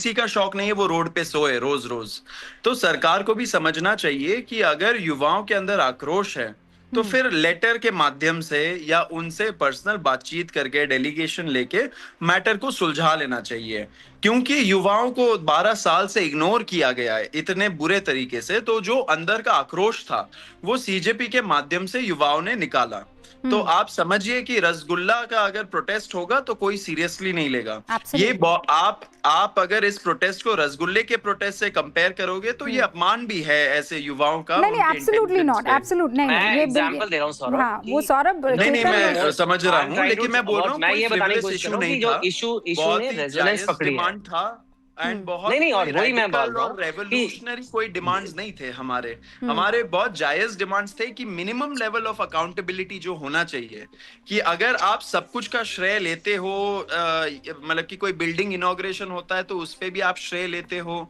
किसी का शौक नहीं है वो रोड पे सोए रोज रोज। तो सरकार को भी समझना चाहिए कि अगर युवाओं के अंदर आक्रोश है तो हम्म। फिर लेटर के माध्यम से या उनसे पर्सनल बातचीत करके डेलीगेशन लेके मैटर को सुलझा लेना चाहिए। क्योंकि युवाओं को 12 साल से इग्नोर किया गया है इतने बुरे तरीके से, तो जो अंदर का आक्रोश था वो सीजेपी के माध्यम से युवाओं ने निकाला। तो हम्म। आप समझिए कि रसगुल्ला का अगर प्रोटेस्ट होगा तो कोई सीरियसली नहीं लेगा। ये एब्सोल्युटली। आप अगर इस प्रोटेस्ट को रसगुल्ले के प्रोटेस्ट से कंपेयर करोगे तो ये हम्म। अपमान भी है ऐसे युवाओं का नहीं नहीं, उनके एब्सोल्युटली इंटेंशंस नॉट, पे। एब्सोल्यूट नहीं मैं नहीं, ये एग्जांपल दे रहा हूँ सौरभ हाँ, वो कि सौरभ नहीं नहीं, चेतन मैं समझ रहा आई एम हूँ, ट्राइंग लेकिन टू मैं बोल रहा अबाउट, हूँ मैं कोई ये बताने की फ्रिवलेस कोशिश कर इशू रहा हूँ नहीं कि जो था। इशू बहुत ने ही रेजोनेंस जायज पकड़ी है। डिमांड था एंड बहुत नहीं नहीं, कोई और वही मैं बोल रेडिकल रहा हूँ और कि रेवोल्यूशनरी कोई डिमांड्स नहीं थे हमारे। हम्म। हमारे बहुत जायज डिमांड्स थे कि मिनिमम लेवल ऑफ अकाउंटेबिलिटी जो होना चाहिए, कि अगर आप सब कुछ का श्रेय लेते हो, मतलब कि कोई बिल्डिंग इनॉग्रेशन होता है तो उस पे भी आप श्रेय लेते हो,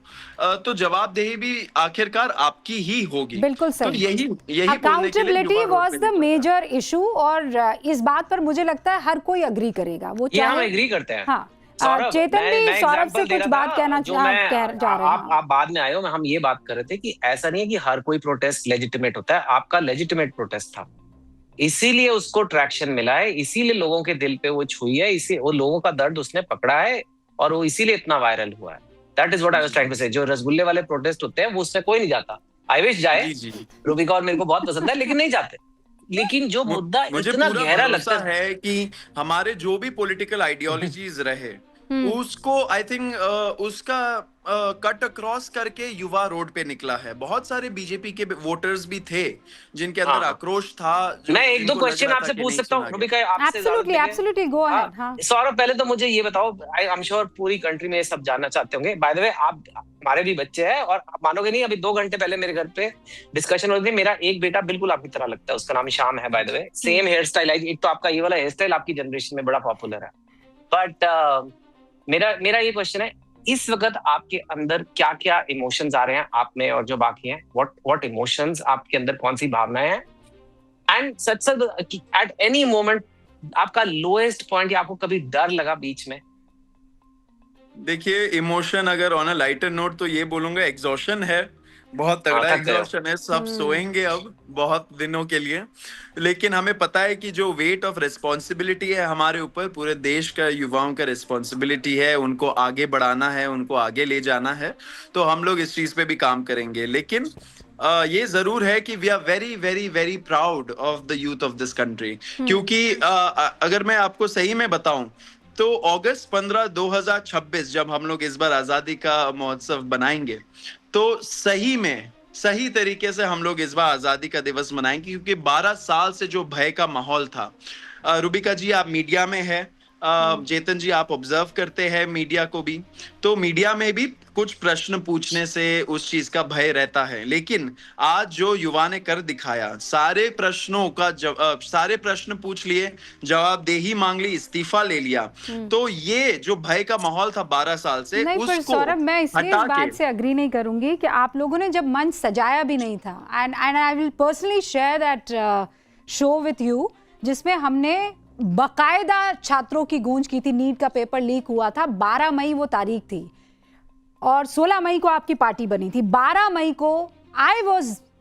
तो जवाबदेही भी आखिरकार आपकी ही होगी। बिल्कुल तो सही। यही यही बोलने के लिए अकाउंटेबिलिटी युवा रोड वॉज पे द निकला था। मेजर इशू, और इस बात पर मुझे लगता है हर कोई अग्री करेगा, वो ये हम चाहे। एग्री करते हैं। हाँ। सौरभ, चेतन भी मैं सौरभ से एग्जांपल दे कुछ रहा बात था जो मैं कह जा रहे हैं। हाँ। आप बाद में आए हो, हम ये बात कर रहे थे कि ऐसा नहीं है कि हर कोई प्रोटेस्ट लेजिटिमेट होता है। आपका लेजिटिमेट प्रोटेस्ट था, इसीलिए उसको ट्रैक्शन मिला है, इसीलिए लोगों के दिल पे वो छुई है, इसी वो लोगों का दर्द उसने पकड़ा है और वो इसीलिए इतना वायरल हुआ है। That is what I was trying to say. जो रसगुल्ले वाले प्रोटेस्ट होते हैं वो उसमें कोई नहीं जाता। आई विश जाए, जी जी। रूबिका और मेरे को बहुत पसंद है, लेकिन नहीं जाते। लेकिन जो मुद्दा मुझे इतना पूरा गहरा लगता भरोसा है, है कि हमारे जो भी पॉलिटिकल आइडियोलॉजीज रहे हम्म। उसको आई थिंक उसका कट अक्रॉस करके युवा रोड पे निकला है। बहुत सारे बीजेपी के वोटर्स भी थे जिनके हाँ अंदर हाँ, आक्रोश था, जो मैं एक दो जिनको लग क्वेश्चन रहा था आपसे कि पूछ नहीं सकता हूँ सुना गया। रूबिका, आपसे इजाजत एब्सोल्युटली देंगे? Absolutely, go ahead. हाँ। सौरभ, पहले तो मुझे ये बताओ, आई एम श्योर पूरी कंट्री में ये सब जानना चाहते होंगे। बाय द वे, आप हमारे भी बच्चे हैं और आप मानोगे नहीं, अभी 2 घंटे पहले मेरे घर पे डिस्कशन हो रही थी। मेरा एक बेटा बिल्कुल आपकी तरह लगता है, उसका नाम श्याम है by the way, same here style. एक तो आपका ये वाला हेयर स्टाइल आपकी जनरेशन में बड़ा पॉपुलर है। बट मेरा मेरा ये क्वेश्चन है, इस वक्त आपके अंदर क्या क्या इमोशंस आ रहे हैं आप में और जो बाकी हैं, व्हाट इमोशंस आपके अंदर, कौन सी भावनाएं हैं? And such such at any moment आपका लोएस्ट पॉइंट, या आपको कभी डर लगा बीच में? देखिए, इमोशन अगर ऑन अ लाइटर नोट तो ये बोलूंगा एग्जॉशन है। बहुत हाँ, तगड़ा थक गए हो? एग्जॉशन है, सब सोएंगे अब बहुत दिनों के लिए। लेकिन हमें पता है कि जो वेट ऑफ रिस्पॉन्सिबिलिटी है हमारे ऊपर, पूरे देश का युवाओं का रिस्पॉन्सिबिलिटी है, उनको आगे बढ़ाना है, उनको आगे ले जाना है। तो हम लोग इस चीज पे भी काम करेंगे। लेकिन ये जरूर है कि we are very very very proud of the youth of this country. क्योंकि अगर मैं आपको सही में बताऊं तो अगस्त 15 2026 जब हम लोग इस बार आजादी का महोत्सव बनाएंगे तो सही में सही तरीके से हम लोग इस बार आजादी का दिवस मनाएंगे। क्योंकि 12 साल से जो भय का माहौल था, रुबिका जी आप मीडिया में है, चेतन जी आप ऑब्जर्व करते हैं मीडिया को भी, तो मीडिया में भी कुछ प्रश्न पूछने से उस चीज का भय रहता है। लेकिन आज जो युवा ने कर दिखाया, सारे प्रश्नों का सारे प्रश्न पूछ लिए, जवाबदेही मांग ली, इस्तीफा ले लिया, तो ये जो भय का माहौल था 12 साल से नहीं, पर उसको सौरभ मैं इसलिए इस हटा बात के से अग्री नहीं करूंगी कि आप लोगों ने जब मंच सजाया भी नहीं था, and I will personally share that show with you, जिसमें हमने बकायदा छात्रों की गूंज की थी। नीट का पेपर लीक हुआ था, 12 मई वो तारीख थी और 16 मई को आपकी पार्टी बनी थी। 12 मई को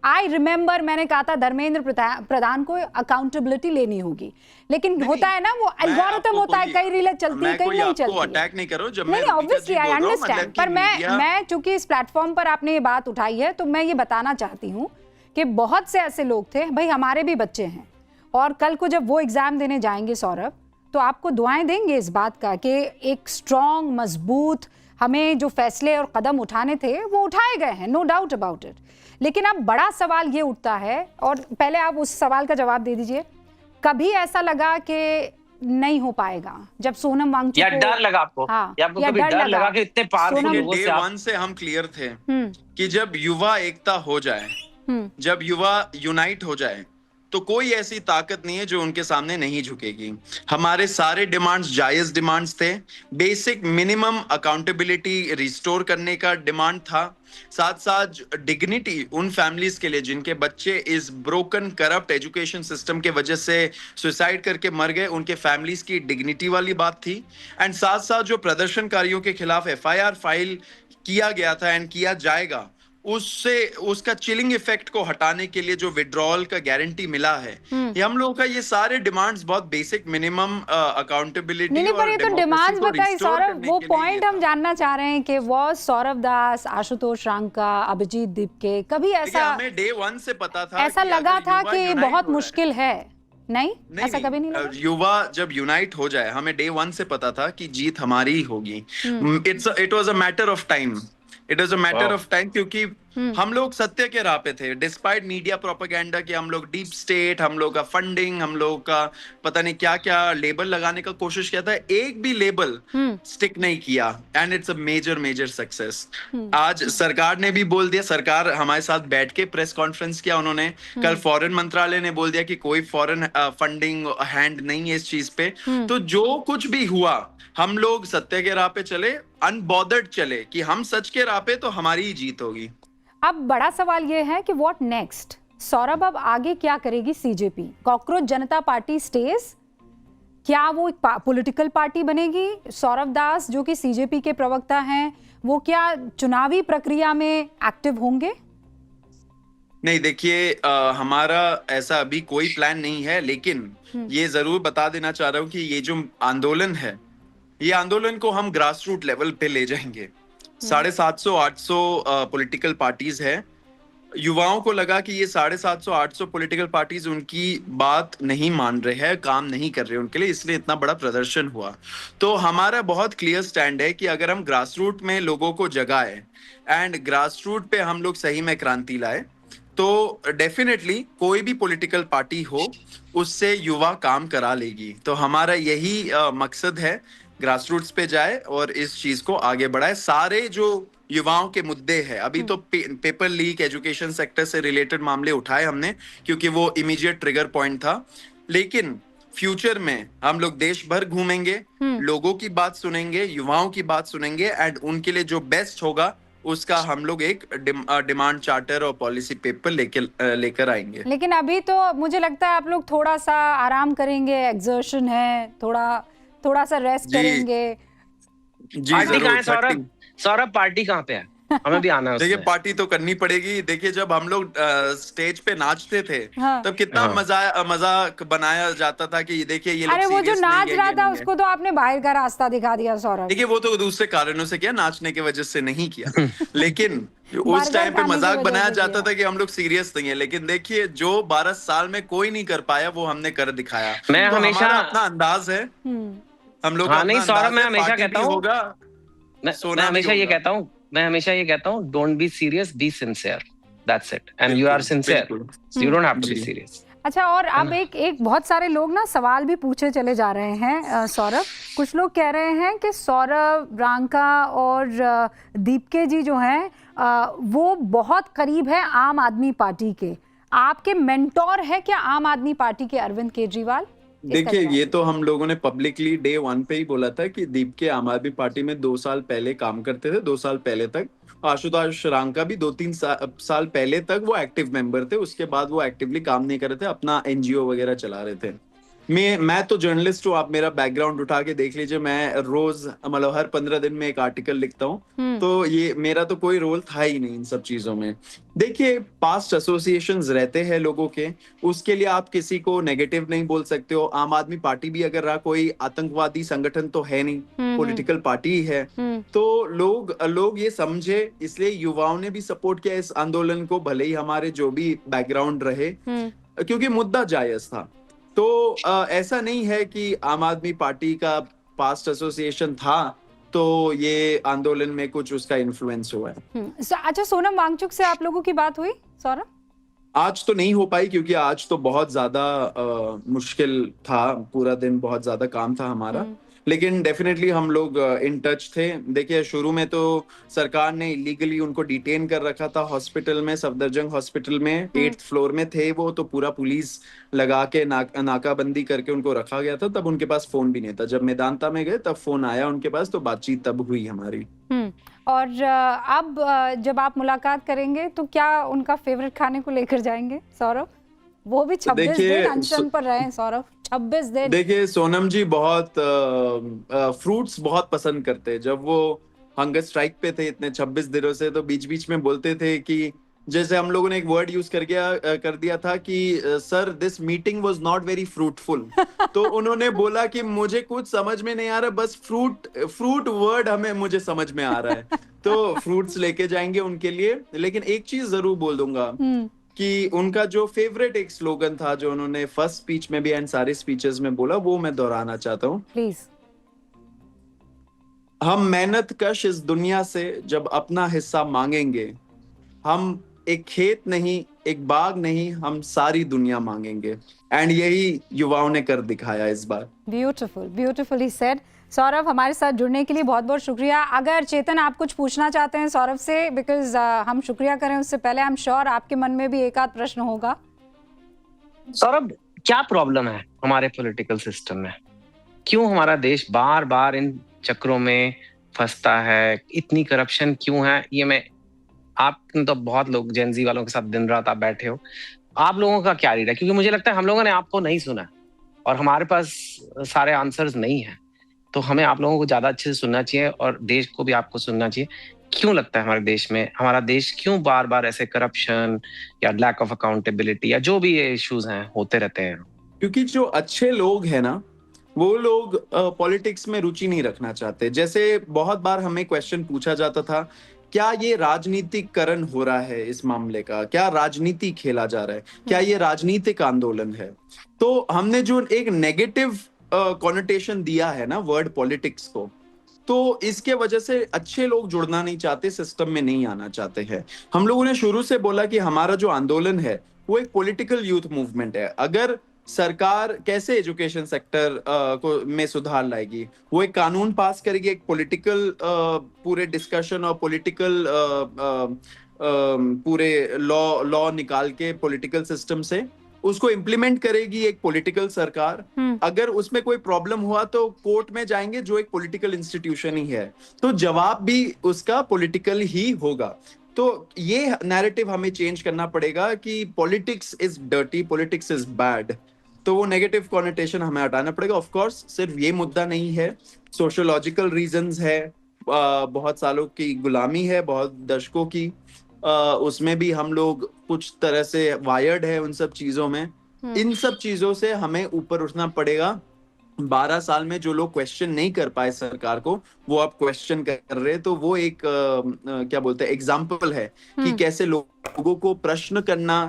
आई रिमेंबर मैंने कहा था धर्मेंद्र प्रधान को अकाउंटेबिलिटी लेनी होगी। लेकिन होता है ना, वो एल्गोरिथम होता है, कई रीलें चलती है, कई नहीं चलती। अटैक नहीं करो जब नहीं, मैं ऑब्वियसली आई अंडरस्टैंड, पर मीडिया मैं चूंकि इस प्लेटफॉर्म पर आपने ये बात उठाई है तो मैं ये बताना चाहती हूँ कि बहुत से ऐसे लोग थे, भाई हमारे भी बच्चे हैं, और कल को जब वो एग्जाम देने जाएंगे सौरभ, तो आपको दुआएं देंगे इस बात का कि एक स्ट्रॉन्ग, मजबूत, हमें जो फैसले और कदम उठाने थे वो उठाए गए हैं, नो डाउट अबाउट इट। लेकिन अब बड़ा सवाल ये उठता है, और पहले आप उस सवाल का जवाब दे दीजिए, कभी ऐसा लगा कि नहीं हो पाएगा जब सोनम वांगचुक या डर लगा आपको? हाँ, या आपको कभी डर लगा कि इतने पावरफुल लोगों डे से आप... वन से हम क्लियर थे कि जब युवा एकता हो जाए, जब युवा यूनाइट हो जाए, तो कोई ऐसी ताकत नहीं है जो उनके सामने नहीं झुकेगी। हमारे सारे डिमांड्स जायज डिमांड्स थे। बेसिक मिनिमम अकाउंटेबिलिटी रिस्टोर करने का डिमांड था, साथ साथ डिग्निटी उन फैमिलीज के लिए जिनके बच्चे इस ब्रोकन करप्ट एजुकेशन सिस्टम के वजह से सुसाइड करके मर गए, उनके फैमिलीज की डिग्निटी वाली बात थी। एंड साथ साथ जो प्रदर्शनकारियों के खिलाफ एफआईआर फाइल किया गया था एंड किया जाएगा, उससे उसका चिलिंग इफेक्ट को हटाने के लिए जो विड्रॉल का गारंटी मिला है, ये हम लोगों का ये सारे डिमांड्स बहुत बेसिक मिनिमम अकाउंटेबिलिटी नहीं पर और ये तो डेमोक्रेसी डिमांड्स को बताइए रिस्टोर सौरभ, करने वो के लिए पॉइंट ये हम था। जानना चाह रहे हैं कि वो सौरभ दास, आशुतोष रांका, अभिजीत दीपके, कभी देखिए, ऐसा हमें डे वन से पता था ऐसा कि लगा अगर था युवा कि यूनाइट बहुत हो रहा है, मुश्किल है? नहीं, नहीं ऐसा कभी नहीं लगा? युवा जब यूनाइट हो जाए, हमें डे वन से पता था कि जीत हमारी ही होगी। It was a matter of time, it is a matter of time, क्योंकि हम लोग सत्य के राह पे थे डिस्पाइट मीडिया प्रोपेगेंडा कि हम लोग डीप स्टेट, हम लोग का फंडिंग, हम लोग का पता नहीं क्या क्या लेबल लगाने का कोशिश किया था, एक भी लेबल स्टिक नहीं किया and it's a major major success. आज सरकार ने भी बोल दिया, सरकार हमारे साथ बैठ के प्रेस कॉन्फ्रेंस किया उन्होंने, कल फॉरेन मंत्रालय ने बोल दिया कि कोई फॉरेन फंडिंग हैंड नहीं है इस चीज पे। तो जो कुछ भी हुआ, हम लोग सत्य के राह पे चले, अनबॉदर्ड चले कि हम सच के राह पे, तो हमारी ही जीत होगी। अब बड़ा सवाल ये है कि व्हाट नेक्स्ट? सौरभ, अब आगे क्या करेगी सीजेपी? कॉकरोच जनता पार्टी स्टेज? क्या वो एक पॉलिटिकल पार्टी बनेगी? सौरभ दास जो कि सीजेपी के प्रवक्ता हैं, वो क्या चुनावी प्रक्रिया में एक्टिव होंगे? नहीं, देखिए, हमारा ऐसा अभी कोई प्लान नहीं है, लेकिन ये जरूर बता देना चाह रहा हूँ कि ये जो आंदोलन है, ये आंदोलन को हम ग्रास रूट लेवल पे ले जाएंगे। 750-800 पॉलिटिकल पार्टीज है। युवाओं को लगा कि ये 750-800 पॉलिटिकल पार्टीज उनकी बात नहीं मान रहे हैं, काम नहीं कर रहे उनके लिए, इसलिए इतना बड़ा प्रदर्शन हुआ। तो हमारा बहुत क्लियर स्टैंड है कि अगर हम ग्रास रूट में लोगों को जगाए एंड ग्रास रूट पे हम लोग सही में क्रांति लाए, तो डेफिनेटली कोई भी पॉलिटिकल पार्टी हो, उससे युवा काम करा लेगी। तो हमारा यही मकसद है, ग्रास रूट्स पे जाए और इस चीज को आगे बढ़ाए। सारे जो युवाओं के मुद्दे हैं, अभी तो पेपर लीक, एजुकेशन सेक्टर से रिलेटेड मामले उठाए हमने, क्योंकि वो इमीडिएट ट्रिगर पॉइंट था। लेकिन फ्यूचर में हम लोग देश भर घूमेंगे, लोगों की बात सुनेंगे, युवाओं की बात सुनेंगे एंड उनके लिए जो बेस्ट होगा उसका हम लोग एक डिमांड चार्टर और पॉलिसी पेपर लेकर आएंगे। लेकिन अभी तो मुझे लगता है आप लोग थोड़ा सा आराम करेंगे, एक्सर्शन है, थोड़ा सा रेस्ट करेंगे। जी पार्टी कहाँ है जरूर। सौरभ? सौरभ, पार्टी कहाँ पे है? हमें भी आना है देखिए, उसमें। पार्टी तो करनी पड़ेगी। देखिए, जब हम लोग स्टेज पे नाचते थे, हाँ। तब कितना मजाक बनाया जाता था कि देखिए ये लोग अरे वो जो serious नहीं नाच है, रहा ये था नहीं है। उसको तो आपने बाहर का रास्ता दिखा दिया सौरभ। देखिए, वो तो दूसरे कारणों से किया, नाचने की वजह से नहीं किया। लेकिन बर्गर उस टाइम पे खाने की मजाक वजह बनाया से जाता किया। था कि हम लोग सीरियस नहीं है। लेकिन देखिए, जो 12 साल में कोई नहीं कर पाया, वो हमने कर दिखाया। मैं तो हमेशा हमारा अपना अंदाज है, हम लोग का हाँ अपना नहीं सौरभ, अंदाज मैं है, हमेशा पार्टी कहता भी हूँ, होगा, मैं सोना भी हमेशा ये होगा। कहता हूँ, don't be serious, be sincere, that's it, and you are sincere, you don't have to be जी। सीरियस। अच्छा, और अब एक बहुत सारे लोग ना सवाल भी पूछे चले जा रहे हैं सौरभ। कुछ लोग कह रहे हैं कि सौरभ, रांका और दीपके जी जो हैं वो बहुत करीब है आम आदमी पार्टी के। आपके मेंटोर है क्या आम आदमी पार्टी के अरविंद केजरीवाल? देखिए, ये तो हम लोगों ने पब्लिकली डे वन पे ही बोला था कि दीप के आम आदमी पार्टी में 2 साल पहले काम करते थे, 2 साल पहले तक। आशुतोष रांका भी 2-3 साल पहले तक वो एक्टिव मेंबर थे, उसके बाद वो एक्टिवली काम नहीं कर रहे थे, अपना एनजीओ वगैरह चला रहे थे। मैं तो जर्नलिस्ट हूँ, आप मेरा बैकग्राउंड उठा के देख लीजिए, मैं रोज मतलब हर 15 दिन में एक आर्टिकल लिखता हूँ। तो ये मेरा तो कोई रोल था ही नहीं इन सब चीजों में। देखिए, पास्ट एसोसिएशंस रहते हैं लोगों के, उसके लिए आप किसी को नेगेटिव नहीं बोल सकते हो। आम आदमी पार्टी भी अगर रहा, कोई आतंकवादी संगठन तो है नहीं, पॉलिटिकल पार्टी ही है। तो लोग ये समझे, इसलिए युवाओं ने भी सपोर्ट किया इस आंदोलन को, भले ही हमारे जो भी बैकग्राउंड रहे, क्योंकि मुद्दा जायज था। तो ऐसा नहीं है कि आम आदमी पार्टी का पास्ट एसोसिएशन था तो ये आंदोलन में कुछ उसका इन्फ्लुएंस हुआ है। अच्छा, सोनम वांगचुक से आप लोगों की बात हुई सौरभ? आज तो नहीं हो पाई, क्योंकि आज तो बहुत ज्यादा मुश्किल था, पूरा दिन बहुत ज्यादा काम था हमारा। लेकिन डेफिनेटली हम लोग इन टच थे। देखिए शुरू में तो सरकार ने इलीगली उनको डिटेन कर रखा था हॉस्पिटल में, सफदरजंग हॉस्पिटल में, 8th फ्लोर में थे वो, तो पूरा पुलिस लगा के नाकाबंदी करके उनको रखा गया था। तब उनके पास फोन भी नहीं था। जब मेदांता में गए तब फोन आया उनके पास, तो बातचीत तब हुई हमारी। और अब जब आप मुलाकात करेंगे तो क्या उनका फेवरेट खाने को लेकर जाएंगे सौरभ? वो भी 26 दिन अनशन पर रहे हैं सौरभ, 26 दिन। देखिए सोनम जी बहुत फ्रूट्स बहुत पसंद करते हैं। जब वो हंगर स्ट्राइक पे थे इतने 26 दिनों से, तो बीच बीच में बोलते थे कि, जैसे हम लोगों ने एक वर्ड यूज कर दिया था कि sir this meeting was not very fruitful. तो उन्होंने बोला कि मुझे कुछ समझ में नहीं आ रहा, बस फ्रूट वर्ड मुझे समझ में आ रहा है। तो फ्रूट्स लेके जाएंगे उनके लिए। लेकिन एक चीज जरूर बोल दूंगा कि उनका जो फेवरेट एक स्लोगन था, जो उन्होंने फर्स्ट स्पीच में भी एंड सारे स्पीचेस में बोला, वो मैं दोहराना चाहता हूँ। प्लीज। हम मेहनत कश इस दुनिया से जब अपना हिस्सा मांगेंगे, हम एक खेत नहीं, एक बाग नहीं, हम सारी दुनिया मांगेंगे। एंड यही युवाओं ने कर दिखाया इस बार। Beautiful, beautifully said. सौरभ, हमारे साथ जुड़ने के लिए बहुत बहुत शुक्रिया। अगर चेतन आप कुछ पूछना चाहते हैं सौरभ से, बिकॉज हम शुक्रिया करें उससे पहले आई एम श्योर आपके मन में भी एक आध प्रश्न होगा। सौरभ, क्या प्रॉब्लम है हमारे पॉलिटिकल सिस्टम में? क्यों हमारा देश बार बार इन चक्रों में फंसता है? इतनी करप्शन क्यों है? ये मैं, आप तो बहुत लोग जेनजी वालों के साथ दिन रात आप बैठे हो, आप लोगों का क्या रीड है? क्योंकि मुझे लगता है हम लोगों ने आपको नहीं सुना और हमारे पास सारे आंसर्स नहीं है। तो हमें आप लोगों को ज्यादा अच्छे से सुनना चाहिए और देश को भी आपको सुनना चाहिए। क्यों लगता है हमारा देश क्यों बार बार ऐसे करप्शन या लैक ऑफ अकाउंटेबिलिटी या जो भी ये इश्यूज हैं होते रहते हैं? क्योंकि जो अच्छे लोग हैं ना, वो लोग पॉलिटिक्स में रुचि नहीं रखना चाहते। जैसे बहुत बार हमें क्वेश्चन पूछा जाता था, क्या ये राजनीतिकरण हो रहा है इस मामले का? क्या राजनीति खेला जा रहा है? क्या ये राजनीतिक आंदोलन है? तो हमने जो एक नेगेटिव कॉनोटेशन दिया है ना वर्ड पॉलिटिक्स को, तो इसके वजह से अच्छे लोग जुड़ना नहीं चाहते, सिस्टम में नहीं आना चाहते हैं। हम लोगों ने शुरू से बोला कि हमारा जो आंदोलन है वो एक पॉलिटिकल यूथ मूवमेंट है। अगर सरकार कैसे एजुकेशन सेक्टर को में सुधार लाएगी, वो एक कानून पास करेगी, एक पॉलिटिकल पूरे डिस्कशन और पॉलिटिकल पूरे लॉ निकाल के पॉलिटिकल सिस्टम से उसको इम्प्लीमेंट करेगी एक पॉलिटिकल सरकार। अगर उसमें कोई प्रॉब्लम हुआ तो कोर्ट में जाएंगे, जो एक पॉलिटिकल इंस्टीट्यूशन ही है, तो जवाब भी उसका पॉलिटिकल ही होगा। तो ये नैरेटिव हमें चेंज करना पड़ेगा कि politics is dirty, politics is bad. तो वो नेगेटिव कॉनोटेशन हमें हटाना पड़ेगा। ऑफ कोर्स सिर्फ ये मुद्दा नहीं है, सोशियोलॉजिकल रीजंस है, बहुत सालों की गुलामी है, बहुत दशकों की, उसमें भी हम लोग कुछ तरह से वायर्ड है उन सब चीजों में। इन सब चीजों से हमें ऊपर उठना पड़ेगा। 12 साल में जो लोग क्वेश्चन नहीं कर पाए सरकार को, वो अब क्वेश्चन कर रहे हैं। तो वो एक क्या बोलते हैं, एग्जाम्पल है कि कैसे लोगों को प्रश्न करना,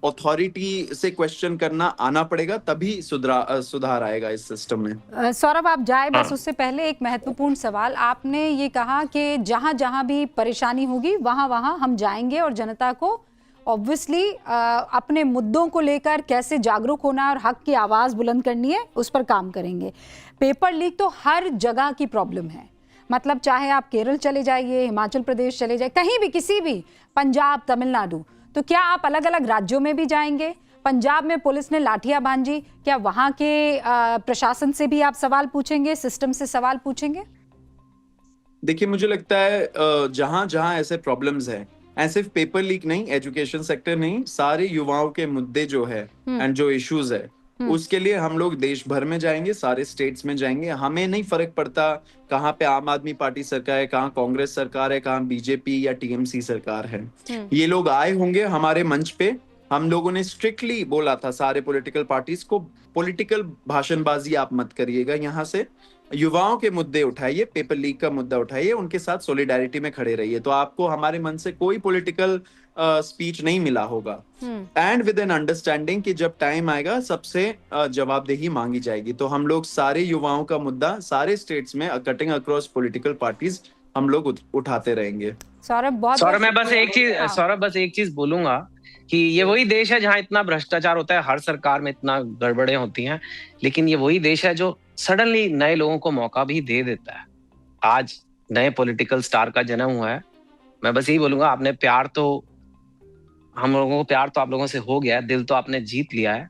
अथॉरिटी से क्वेश्चन करना आना पड़ेगा, तभी सुधार आएगा इस सिस्टम में। सौरभ, आप जाए बस उससे पहले एक महत्वपूर्ण सवाल। आपने ये कहा कि जहां जहां भी परेशानी होगी वहां वहां हम जाएंगे और जनता को ऑब्वियसली अपने मुद्दों को लेकर कैसे जागरूक होना और हक की आवाज बुलंद करनी है उस पर काम करेंगे। पेपर लीक तो हर जगह की प्रॉब्लम है, मतलब चाहे आप केरल चले जाइए, हिमाचल प्रदेश चले जाइए, कहीं भी, किसी भी, पंजाब, तमिलनाडु। तो क्या आप अलग अलग राज्यों में भी जाएंगे? पंजाब में पुलिस ने लाठियां बांधी, क्या वहां के प्रशासन से भी आप सवाल पूछेंगे, सिस्टम से सवाल पूछेंगे? देखिए मुझे लगता है जहां जहां ऐसे प्रॉब्लम्स हैं, सिर्फ पेपर लीक नहीं, एजुकेशन सेक्टर नहीं, सारे युवाओं के मुद्दे जो है एंड जो इश्यूज है, उसके लिए हम लोग देश भर में जाएंगे, सारे स्टेट्स में जाएंगे। हमें नहीं फर्क पड़ता कहाँ पे आम आदमी पार्टी सरकार है, कहाँ कांग्रेस सरकार है, कहाँ बीजेपी या टीएमसी सरकार है। ये लोग आए होंगे हमारे मंच पे। हम लोगों ने स्ट्रिक्टली बोला था सारे पॉलिटिकल पार्टीज को, पॉलिटिकल भाषणबाजी आप मत करिएगा, यहाँ से युवाओं के मुद्दे उठाइए, पेपर लीक का मुद्दा उठाइए, उनके साथ सॉलिडारिटी में खड़े रहिए। तो आपको हमारे मन से कोई पॉलिटिकल स्पीच नहीं मिला होगा। एंड विद एन अंडरस्टैंडिंग कि जब टाइम आएगा सबसे जवाबदेही मांगी जाएगी। तो हम लोग सारे युवाओं का मुद्दा सारे स्टेट्स में कटिंग अक्रॉस पॉलिटिकल पार्टीज हम लोग उठाते रहेंगे। सौरभ, मैं बस एक चीज बोलूंगा कि ये वही देश है जहां इतना भ्रष्टाचार होता है, हर सरकार में इतना गड़बड़ें होती हैं, लेकिन ये वही देश है जो सडनली नए लोगों को मौका भी दे देता है। आज नए पॉलिटिकल स्टार का जन्म हुआ है। मैं बस यही बोलूंगा, आपने प्यार तो, हम लोगों को प्यार तो आप लोगों से हो गया है, दिल तो आपने जीत लिया है,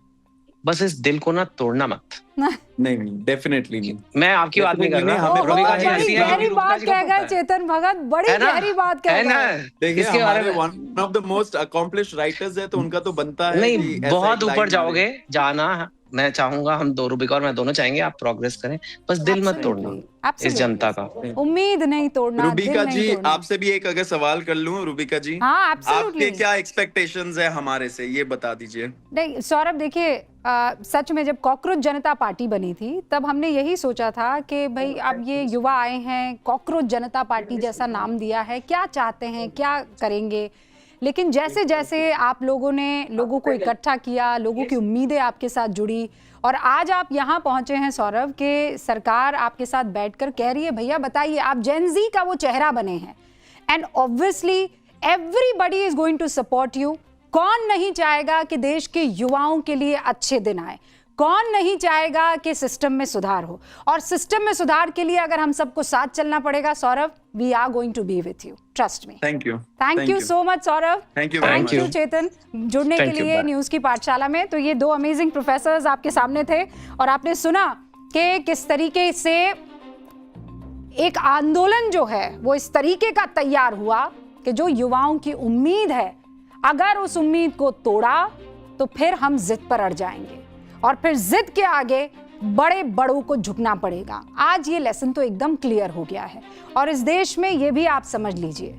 बस इस दिल को ना तोड़ना मत। नहीं, डेफिनेटली नहीं। मैं आपकी बात नहीं कर रहा, हमें रूबिका जी बड़ी ऐसी है, गहरी रूबिका बात जी को कह पता गए है। चेतन भगत, बड़ी है ना? गहरी बात कह है ना? गए। देखिए, इसके बारे हमारे में one of the most accomplished writers है, तो उनका तो बनता है नहीं, कि ऐसा बहुत एक लाइन ऊपर मारे। जाओगे, जाना मैं चाहूंगा, हम दो, रूबिका और मैं दोनों चाहेंगे आप प्रोग्रेस करें, बस दिल मत तोड़ना इस जनता का। उम्मीद नहीं तोड़ना, रूबिका दिल जी, नहीं तोड़ना। आपसे भी एक अगर सवाल कर लूं, रूबिका जी, हाँ, आपके एब्सोल्युटली। क्या एक्सपेक्टेशंस है हमारे से, ये बता दीजिए। नहीं सौरभ, देखिए सच में जब कॉकरोच जनता पार्टी बनी थी तब हमने यही सोचा था कि भाई अब ये युवा आए हैं, कॉकरोच जनता पार्टी जैसा नाम दिया है, क्या चाहते हैं, क्या करेंगे। लेकिन जैसे जैसे आप लोगों ने लोगों को इकट्ठा किया, लोगों की उम्मीदें आपके साथ जुड़ी और आज आप यहाँ पहुँचे हैं सौरभ, कि सरकार आपके साथ बैठकर कह रही है भैया बताइए, आप जेन ज़ी का वो चेहरा बने हैं and obviously everybody is going to support you. कौन नहीं चाहेगा कि देश के युवाओं के लिए अच्छे दिन आए, कौन नहीं चाहेगा कि सिस्टम में सुधार हो, और सिस्टम में सुधार के लिए अगर हम सबको साथ चलना पड़ेगा Saurabh, we are going to be with you, trust me. Thank you, thank you so much Saurabh, thank you, thank you Chetan जुड़ने के लिए न्यूज़ की पाठशाला में। तो ये दो अमेजिंग प्रोफेसर्स आपके सामने थे और आपने सुना कि किस तरीके से एक आंदोलन जो है वो इस तरीके का तैयार हुआ कि जो युवाओं की उम्मीद है, अगर उस उम्मीद को तोड़ा तो फिर हम जिद पर अड़ जाएंगे और फिर जिद के आगे बड़े बड़ों को झुकना पड़ेगा। आज ये लेसन तो एकदम क्लियर हो गया है और इस देश में ये भी आप समझ लीजिए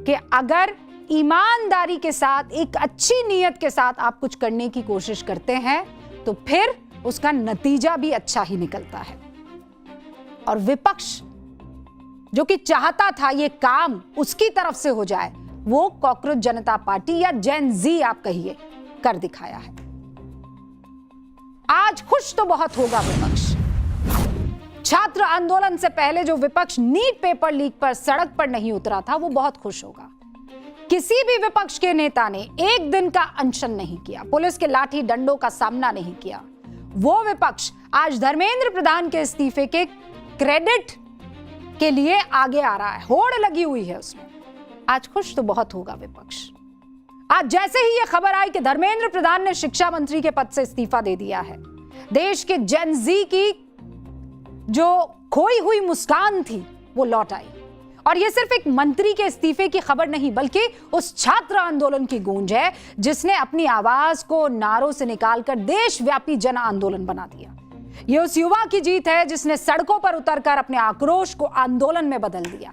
कि अगर ईमानदारी के साथ, एक अच्छी नीयत के साथ आप कुछ करने की कोशिश करते हैं तो फिर उसका नतीजा भी अच्छा ही निकलता है। और विपक्ष जो कि चाहता था ये काम उसकी तरफ से हो जाए, वो कॉकरोच जनता पार्टी या जेन ज़ी आप कहिए, कर दिखाया है। आज खुश तो बहुत होगा विपक्ष। छात्र आंदोलन से पहले जो विपक्ष नीट पेपर लीक पर सड़क पर नहीं उतरा था, वो बहुत खुश होगा। किसी भी विपक्ष के नेता ने एक दिन का अनशन नहीं किया, पुलिस के लाठी डंडों का सामना नहीं किया। वो विपक्ष आज धर्मेंद्र प्रधान के इस्तीफे के क्रेडिट के लिए आगे आ रहा है, होड़ लगी हुई है उसमें। आज खुश तो बहुत होगा विपक्ष। आज जैसे ही यह खबर आई कि धर्मेंद्र प्रधान ने शिक्षा मंत्री के पद से इस्तीफा दे दिया है, देश के जेन ज़ी की जो खोई हुई मुस्कान थी वो लौट आई। और यह सिर्फ एक मंत्री के इस्तीफे की खबर नहीं, बल्कि उस छात्र आंदोलन की गूंज है जिसने अपनी आवाज को नारों से निकालकर देशव्यापी जन आंदोलन बना दिया। यह उस युवा की जीत है जिसने सड़कों पर उतरकर अपने आक्रोश को आंदोलन में बदल दिया।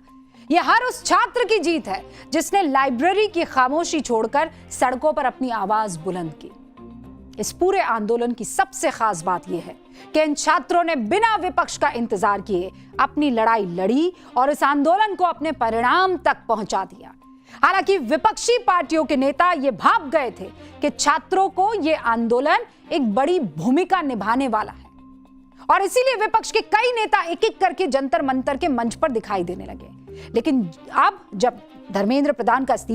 यह हर उस छात्र की जीत है जिसने लाइब्रेरी की खामोशी छोड़कर सड़कों पर अपनी आवाज बुलंद की। इस पूरे आंदोलन की सबसे खास बात यह है कि इन छात्रों ने बिना विपक्ष का इंतजार किए अपनी लड़ाई लड़ी और इस आंदोलन को अपने परिणाम तक पहुंचा दिया। हालांकि विपक्षी पार्टियों के नेता ये भाप गए थे कि छात्रों को यह आंदोलन एक बड़ी भूमिका निभाने वाला है और इसीलिए विपक्ष के कई नेता एक एक करके जंतर मंतर के मंच पर दिखाई देने लगे। लेकिन अब जब धर्मेंद्र प्रधान का इस्तीफा